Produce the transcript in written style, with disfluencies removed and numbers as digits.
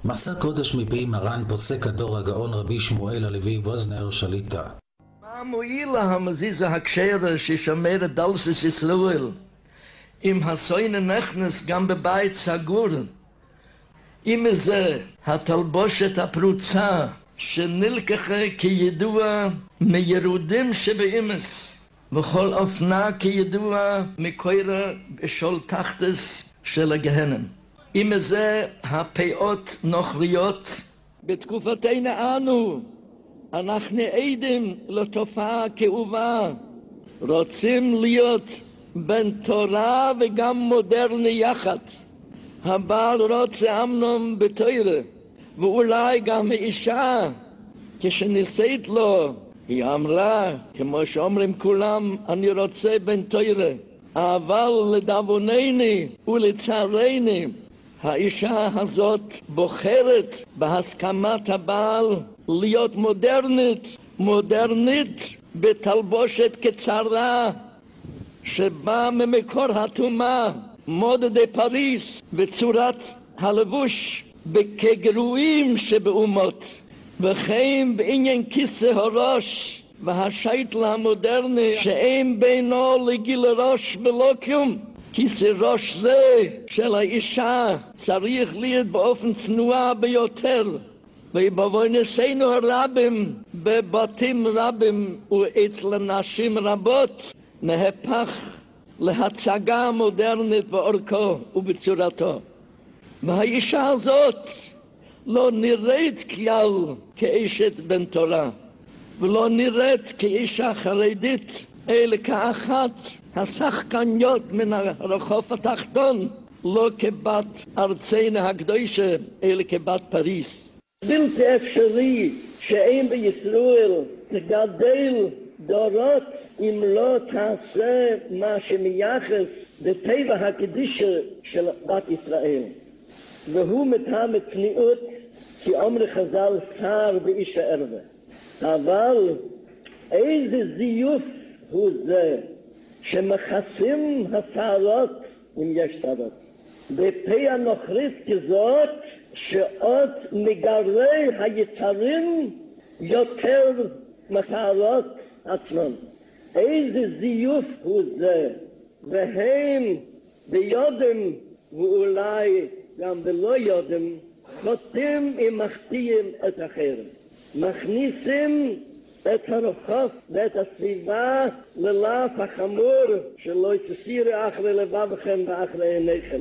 מסע קודש מפי מרן פוסק הדור הגאון רבי שמואל הלוי ווזנר שליטה. מה מועיל המזיז הקשר ששומר את דלסס ישראל אם הסוין נכנס גם בבית סגור? אם זה התלבושת הפרוצה שנלקחה כידוע מירודים שבאמס, וכל אופנה כידוע מקוירה בשול תחתס של הגהנם. אם זה הפאות נוכריות, בתקופתנו אנו אנחנו עדים לתופעה כאובה, רוצים להיות בין תורה וגם מודרני יחד. הבעל רוצה אמנון בתורה, ואולי גם האישה, כשניסית לו, היא אמרה, כמו שאומרים כולם, אני רוצה בין תורה. אבל לדאבונני ולצערני, האישה הזאת בוחרת בהסכמת הבעל להיות מודרנית בתלבושת קצרה שבאה ממקור הטומאה, מודה דה פריס, וצורת הלבוש כגרועים שבאומות, וכן בעניין כיסא הראש והשייטל המודרני שאין בינו לגיל ראש ולא כלום. כיסא ראש זה של האישה צריך להיות באופן צנועה ביותר, ובבוינסינו הרבים בבתים רבים ואצל נשים רבות נהפך להצגה מודרנית באורכו ובצורתו. והאישה הזאת לא נראית כלל כאשת בן תורה, ולא נראית כאישה חרדית, אלא כאחת השחקניות מן הרחוב התחתון, לא כבת ארצנו הקדושה, אלא כבת פריס. בלתי אפשרי שאין בישראל תגדל דורות אם לא תעשה מה שמייחס בטבע הקדישה של בת ישראל. והוא מטעם הצניעות, כי אומר חז"ל שר באיש הערווה. אבל איזה זיוף הוא זה שמכסים השערות, אם יש שערות, בפה הנוכרית כזאת שעוד מגרי היצרים יותר משערות עצמם. איזה זיוף הוא זה, והם ביודם ואולי גם בלא יודם חוטאים ומחטיאים את החרם, מכניסים את הרחוב ואת הסביבה ללאו החמור שלא תסירו אחרי לבבכם ואחרי עיניכם.